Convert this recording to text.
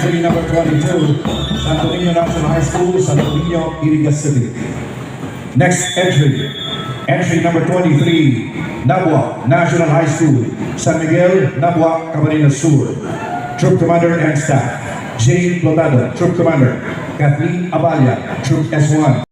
entry number 22, Santo Niño National High School, Santo Niño, Iriga City. Next entry, entry number 23, Nabwa National High School, San Miguel, Nabwa, Camarines Sur. Troop Commander and Staff, Jane Plotado, Troop Commander, Kathleen Abaya, Troop S1.